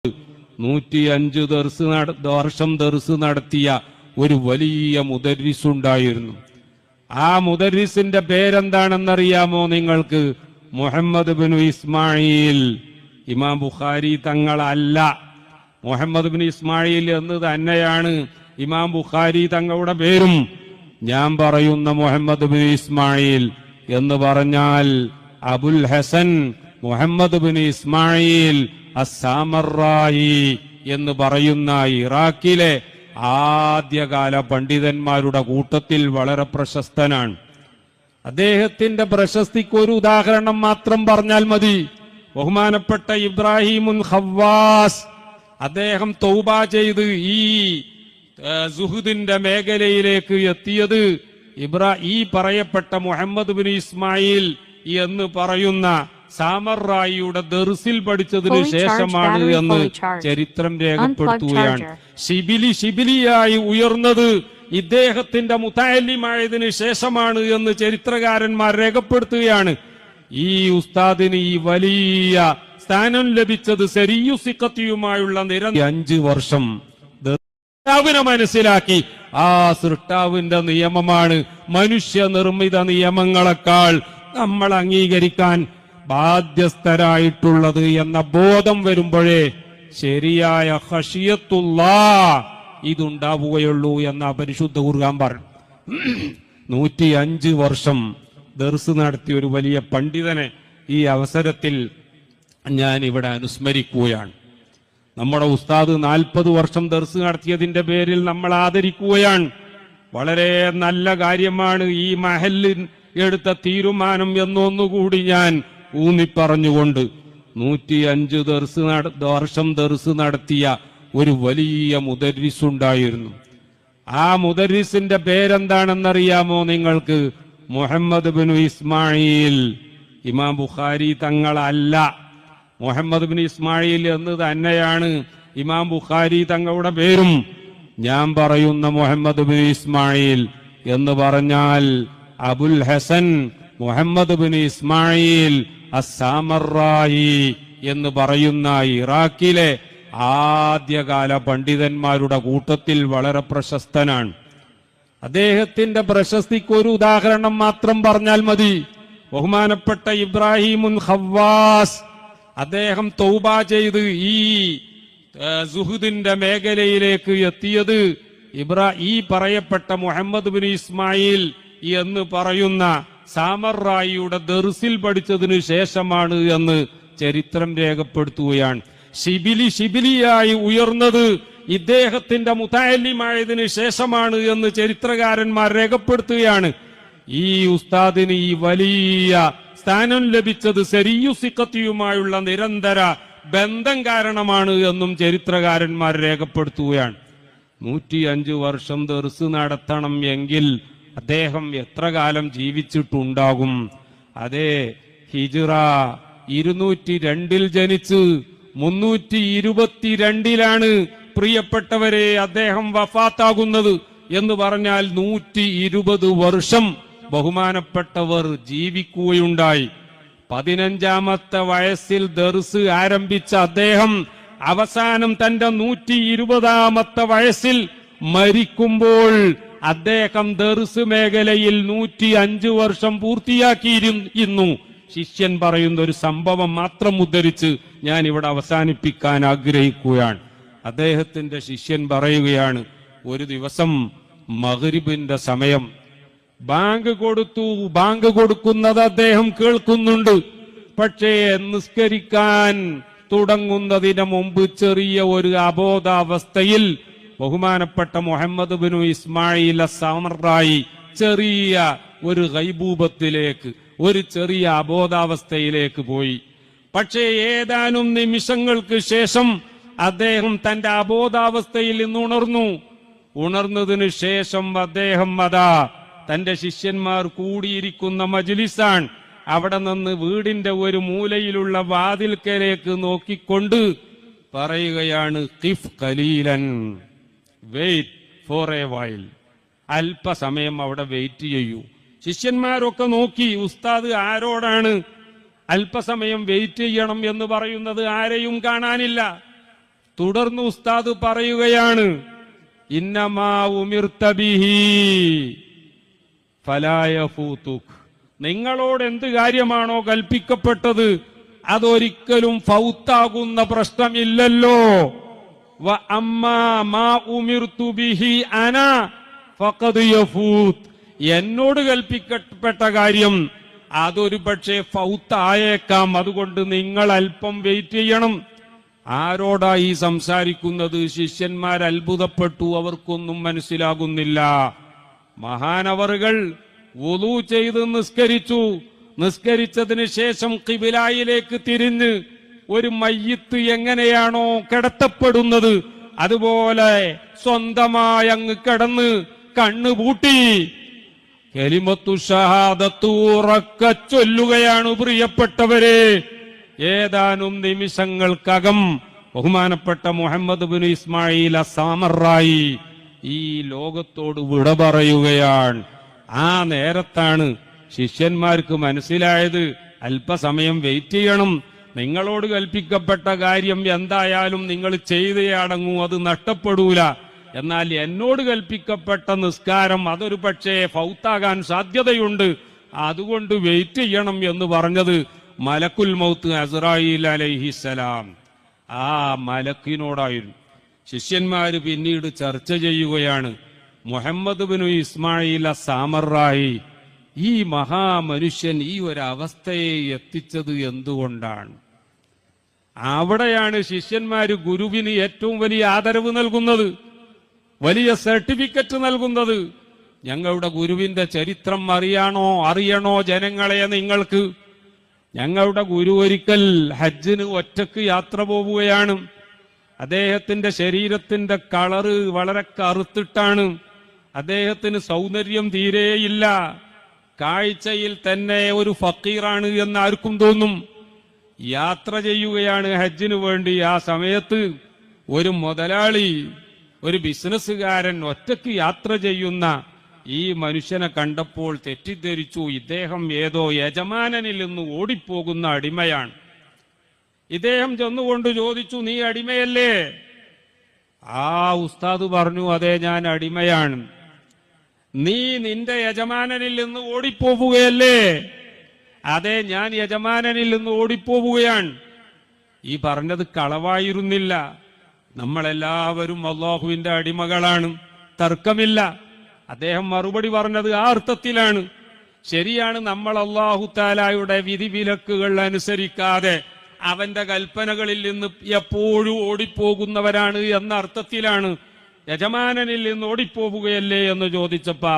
105 വർഷം ദർസ് നടത്തിയ ഒരു വലിയ മുദരിസ് ഉണ്ടായിരുന്നു. ആ മുദരിസിന്റെ പേരെന്താണെന്നറിയാമോ നിങ്ങൾക്ക്? മുഹമ്മദ് ബിൻ ഇസ്മായിൽ. ഇമാം ബുഖാരി തങ്ങളല്ല, മുഹമ്മദ് ബിൻ ഇസ്മായിൽ എന്ന് തന്നെയാണ് ഇമാം ബുഖാരി തങ്ങളുടെ പേരും. ഞാൻ പറയുന്ന മുഹമ്മദ് ബിൻ ഇസ്മായിൽ എന്ന് പറഞ്ഞാൽ അബുൽ ഹസൻ മുഹമ്മദ് ബിൻ ഇസ്മായിൽ അസ്സാമറായി എന്ന് പറയുന്ന ഇറാഖിലെ ആദ്യകാല പണ്ഡിതന്മാരുടെ കൂട്ടത്തിൽ വളരെ പ്രശസ്തനാണ്. അദ്ദേഹത്തിന്റെ പ്രശസ്തിക്ക് ഒരു ഉദാഹരണം മാത്രം പറഞ്ഞാൽ മതി. ബഹുമാനപ്പെട്ട ഇബ്രാഹിമുൻ ഖവ്വാസ് അദ്ദേഹം തൗബ ചെയ്ത് ഈ സുഹുദിന്റെ മേഖലയിലേക്ക് എത്തിയത് ഈ പറയപ്പെട്ട മുഹമ്മദ് ബിൻ ഇസ്മായിൽ എന്ന് പറയുന്ന സാമറായിയുടെ ദർസിൽ പഠിച്ചതിന് ശേഷമാണ് എന്ന് ചരിത്രം രേഖപ്പെടുത്തുകയാണ്. ശിബിലിയായി ഉയർന്നത് ഇദ്ദേഹത്തിന്റെ മുതഅല്ലിമായതിനു ശേഷമാണ് എന്ന് ചരിത്രകാരന്മാർ രേഖപ്പെടുത്തുകയാണ്. ഈ ഉസ്താദിന് ഈ വലിയ സ്ഥാനം ലഭിച്ചത് സരിയു സിഖത്തിയുമായുള്ള 5 വർഷം സൃഷ്ടാവിനെ മനസ്സിലാക്കി. ആ സൃഷ്ടാവിന്റെ നിയമമാണ് മനുഷ്യ നിർമ്മിത നിയമങ്ങളെക്കാൾ നമ്മൾ അംഗീകരിക്കാൻ ബാധ്യസ്ഥരായിട്ടുള്ളത് എന്ന ബോധം വരുമ്പോഴേ ശരിയായ ഖശിയത്തുല്ലാഹ് ഇതുണ്ടാവുകയുള്ളൂ എന്ന പരിശുദ്ധ ഖുർആൻ പറഞ്ഞു. 105 വർഷം ദർസ് നടത്തിയ ഒരു വലിയ പണ്ഡിതനെ ഈ അവസരത്തിൽ ഞാൻ ഇവിടെ അനുസ്മരിക്കുകയാണ്. നമ്മുടെ ഉസ്താദ് 40 വർഷം ദർസ് നടത്തിയതിന്റെ പേരിൽ നമ്മൾ ആദരിക്കുകയാണ്. വളരെ നല്ല കാര്യമാണ് ഈ മഹല്ലിൽ എടുത്ത തീരുമാനം എന്നൊന്നുകൂടി ഞാൻ ഊന്നിപ്പറഞ്ഞുകൊണ്ട് 105 വർഷം ദർസ് നടത്തിയ ഒരു വലിയ മുദരിസ് ഉണ്ടായിരുന്നു. ആ മുദരിസിന്റെ പേരെന്താണെന്നറിയാമോ നിങ്ങൾക്ക്? മുഹമ്മദ് ബിൻ ഇസ്മായിൽ. ഇമാം ബുഖാരി തങ്ങളല്ല, മുഹമ്മദ് ബിൻ ഇസ്മായിൽ എന്ന് തന്നെയാണ് ഇമാം ബുഖാരി തങ്ങളുടെ പേരും. ഞാൻ പറയുന്ന മുഹമ്മദ് ബിൻ ഇസ്മായിൽ എന്ന് പറഞ്ഞാൽ അബുൽ ഹസൻ മുഹമ്മദ് ബിൻ ഇസ്മായിൽ അസ്സാമറായി എന്ന് പറയുന്ന ഇറാഖിലെ ആദ്യകാല പണ്ഡിതന്മാരുടെ കൂട്ടത്തിൽ വളരെ പ്രശസ്തനാണ്. അദ്ദേഹത്തിന്റെ പ്രശസ്തിക്ക് ഒരു ഉദാഹരണം മാത്രം പറഞ്ഞാൽ മതി. ബഹുമാനപ്പെട്ട ഇബ്രാഹിമുൻ ഖവ്വാസ് അദ്ദേഹം തൗബ ചെയ്ത് ഈ സുഹുദിന്റെ മേഖലയിലേക്ക് എത്തിയത് ഈ പറയപ്പെട്ട മുഹമ്മദ് ബിൻ ഇസ്മായിൽ എന്ന് പറയുന്ന സാമറായിയുടെ ദർസിൽ പഠിച്ചതിന് ശേഷമാണ് എന്ന് ചരിത്രം രേഖപ്പെടുത്തുകയാണ്. ശിബിലിയായി ഉയർന്നത് ഇദ്ദേഹത്തിന്റെ മുതഅല്ലിമായതിനു ശേഷമാണ് എന്ന് ചരിത്രകാരന്മാർ രേഖപ്പെടുത്തുകയാണ്. ഈ ഉസ്താദിന് ഈ വലിയ സ്ഥാനം ലഭിച്ചത് സരിയു സിഖത്തിയുമായുള്ള നിരന്തര ബന്ധം കാരണമാണ് എന്നും ചരിത്രകാരന്മാർ രേഖപ്പെടുത്തുകയാണ്. 105 വർഷം ദർസ് നടത്തണം എങ്കിൽ അദ്ദേഹം എത്ര കാലം ജീവിച്ചിട്ടുണ്ടാകും? അതെ, ഹിജ്റ 202 ജനിച്ച് 322 പ്രിയപ്പെട്ടവരെ അദ്ദേഹം വഫാത്താകുന്നത് എന്ന് പറഞ്ഞാൽ 120 വർഷം ബഹുമാനപ്പെട്ടവർ ജീവിക്കുകയുണ്ടായി. 15ാമത്തെ വയസ്സിൽ ദർസ് ആരംഭിച്ച അദ്ദേഹം അവസാനം തന്റെ 120ാമത്തെ വയസ്സിൽ മരിക്കുമ്പോൾ അദ്ദേഹം ദർസ് മേഖലയിൽ 105 വർഷം പൂർത്തിയാക്കിയിരുന്നു. ശിഷ്യൻ പറയുന്ന ഒരു സംഭവം മാത്രം ഉദ്ധരിച്ച് ഞാൻ ഇവിടെ അവസാനിപ്പിക്കാൻ ആഗ്രഹിക്കുകയാണ്. അദ്ദേഹത്തിന്റെ ശിഷ്യൻ പറയുകയാണ്, ഒരു ദിവസം മഗ്രിബിന്റെ സമയം ബാങ്ക് കൊടുത്തു. ബാങ്ക് കൊടുക്കുന്നത് അദ്ദേഹം കേൾക്കുന്നുണ്ട്. പക്ഷേ നിസ്കരിക്കാൻ തുടങ്ങുന്നതിന് മുമ്പ് ചെറിയ ഒരു അബോധാവസ്ഥയിൽ ബഹുമാനപ്പെട്ട മുഹമ്മദ് ബിൻ ഇസ്മായിൽ അസ്സാമറായി ചെറിയ ഒരു ഗൈബൂബത്തിലേക്ക്, ഒരു ചെറിയ അബോധാവസ്ഥയിലേക്ക് പോയി. പക്ഷേ ഏതാനും നിമിഷങ്ങൾക്ക് ശേഷം അദ്ദേഹം തന്റെ അബോധാവസ്ഥയിൽ നിന്ന് ഉണർന്നു. ഉണർന്നതിന് ശേഷം അദ്ദേഹം തന്റെ ശിഷ്യന്മാർ കൂടിയിരിക്കുന്ന മജ്ലിസാണ്. അവിടെ നിന്ന് വീടിന്റെ ഒരു മൂലയിലുള്ള വാതിൽക്കലേക്ക് നോക്കിക്കൊണ്ട് പറയുകയാണ്, ഖിഫ് ഖലീലൻ, വെയിറ്റ് ഫോർ എ വൈൽ, അല്പസമയം അവിടെ വെയിറ്റ് ചെയ്യൂ. ശിഷ്യന്മാരൊക്കെ നോക്കി, ഉസ്താദ് ആരോടാണ് അല്പസമയം വെയിറ്റ് ചെയ്യണം എന്ന് പറയുന്നത്? ആരെയും കാണാനില്ല. തുടർന്ന് ഉസ്താദ് പറയുകയാണ്, ഇന്നമാ ഉമിർത ബിഹി ഫലാ യഫൂതുക്, നിങ്ങളോട് എന്ത് കാര്യമാണോ കൽപ്പിക്കപ്പെട്ടത് അതൊരിക്കലും ഫൗത്താകുന്ന പ്രശ്നമില്ലല്ലോ. വ അമ്മാ മാ ഉമിർതു ബിഹി അന ഫഖദ് യഫൂത്, എന്നോട് കൽപ്പിക്കപ്പെട്ട കാര്യം അതൊരു പക്ഷേ ഫൗത്തായേക്കാം, അതുകൊണ്ട് നിങ്ങൾ അല്പം വെയിറ്റ് ചെയ്യണം. ആരോടാ ഈ സംസാരിക്കുന്നത്? ശിഷ്യന്മാർ അത്ഭുതപ്പെട്ടു, അവർക്കൊന്നും മനസ്സിലാകുന്നില്ല. മഹാനവറുകൾ വുളു ചെയ്ത് നിസ്കരിച്ചു. നിസ്കരിച്ചതിന് ശേഷം ഖിബിലയിലേക്ക് തിരിഞ്ഞ് ഒരു മയ്യിത്ത് എങ്ങനെയാണോ കിടത്തപ്പെടുന്നത് അതുപോലെ സ്വന്തമായി അങ്ങ് കിടന്ന് കണ്ണുപൂട്ടി കലിമത്തു ഷഹാദത്തു ഉറക്കെ ചൊല്ലുകയാണ്. പ്രിയപ്പെട്ടവരെ, ഏതാനും നിമിഷങ്ങൾക്കകം ബഹുമാനപ്പെട്ട മുഹമ്മദ് ബിൻ ഇസ്മായിൽ അസാമറായി ഈ ലോകത്തോട് വിട പറയുകയാണ്. ആ നേരത്താണ് ശിഷ്യന്മാർക്ക് മനസ്സിലായത്, അല്പസമയം വെയിറ്റ് ചെയ്യണം, നിങ്ങളോട് കൽപ്പിക്കപ്പെട്ട കാര്യം എന്തായാലും നിങ്ങൾ ചെയ്തേ അടങ്ങൂ, അത് നഷ്ടപ്പെടൂല. എന്നാൽ എന്നോട് കൽപ്പിക്കപ്പെട്ട നിസ്കാരം അതൊരു പക്ഷേ ഫൗത്താകാൻ സാധ്യതയുണ്ട്, അതുകൊണ്ട് വെയിറ്റ് ചെയ്യണം എന്ന് പറഞ്ഞത് മലക്കുൽ മൗത്ത് അസ്റായീൽ അലൈഹിസ്സലാം ആ മലക്കിനോടായിരുന്നു. ശിഷ്യന്മാര് പിന്നീട് ചർച്ച ചെയ്യുകയാണ്, മുഹമ്മദ് ബിൻ ഇസ്മായിൽ സാമറായി ഈ മഹാമനുഷ്യൻ ഈ ഒരവസ്ഥയെ എത്തിച്ചത് എന്തുകൊണ്ടാണ്? അവിടെയാണ് ശിഷ്യന്മാര് ഗുരുവിന് ഏറ്റവും വലിയ ആദരവ് നൽകുന്നത്, വലിയ സർട്ടിഫിക്കറ്റ് നൽകുന്നത്. ഞങ്ങളുടെ ഗുരുവിന്റെ ചരിത്രം അറിയണോ ജനങ്ങളെ നിങ്ങൾക്ക്? ഞങ്ങളുടെ ഗുരു ഒരിക്കൽ ഹജ്ജിന് ഒറ്റക്ക് യാത്ര പോവുകയാണ്. അദ്ദേഹത്തിന്റെ ശരീരത്തിന്റെ കളറ് വളരെ കറുത്തിട്ടാണ്. അദ്ദേഹത്തിന് സൗന്ദര്യം തീരെയില്ല. കാഴ്ചയിൽ തന്നെ ഒരു ഫക്കീറാണ് എന്ന് ആർക്കും തോന്നും. യാത്ര ചെയ്യുകയാണ് ഹജ്ജിന് വേണ്ടി. ആ സമയത്ത് ഒരു മുതലാളി, ഒരു ബിസിനസ്സുകാരൻ ഒറ്റയ്ക്ക് യാത്ര ചെയ്യുന്ന ഈ മനുഷ്യനെ കണ്ടപ്പോൾ തെറ്റിദ്ധരിച്ചു, ഇദ്ദേഹം ഏതോ യജമാനനിൽ നിന്ന് ഓടിപ്പോകുന്ന അടിമയാണ്. ഇദ്ദേഹം ചെന്നുകൊണ്ട് ചോദിച്ചു, നീ അടിമയല്ലേ? ആ ഉസ്താദ് പറഞ്ഞു, അതെ ഞാൻ അടിമയാണ്. നീ നിന്റെ യജമാനനിൽ നിന്ന് ഓടിപ്പോവുകയല്ലേ? അതെ ഞാൻ യജമാനനിൽ നിന്ന് ഓടിപ്പോവുകയാണ്. ഈ പറഞ്ഞത് കളവായിരുന്നില്ല. നമ്മളെല്ലാവരും അല്ലാഹുവിന്റെ അടിമകളാണ്, തർക്കമില്ല. അദ്ദേഹം മറുപടി പറഞ്ഞത് ആ അർത്ഥത്തിലാണ്. ശരിയാണ്, നമ്മൾ അല്ലാഹു തആലയുടെ വിധിവിലക്കുകൾ അനുസരിക്കാതെ അവന്റെ കൽപ്പനകളിൽ നിന്ന് എപ്പോഴും ഓടിപ്പോകുന്നവരാണ് എന്ന അർത്ഥത്തിലാണ്. യജമാനനിൽ നിന്ന് ഓടിപ്പോവുകയല്ലേ എന്ന് ചോദിച്ചപ്പോൾ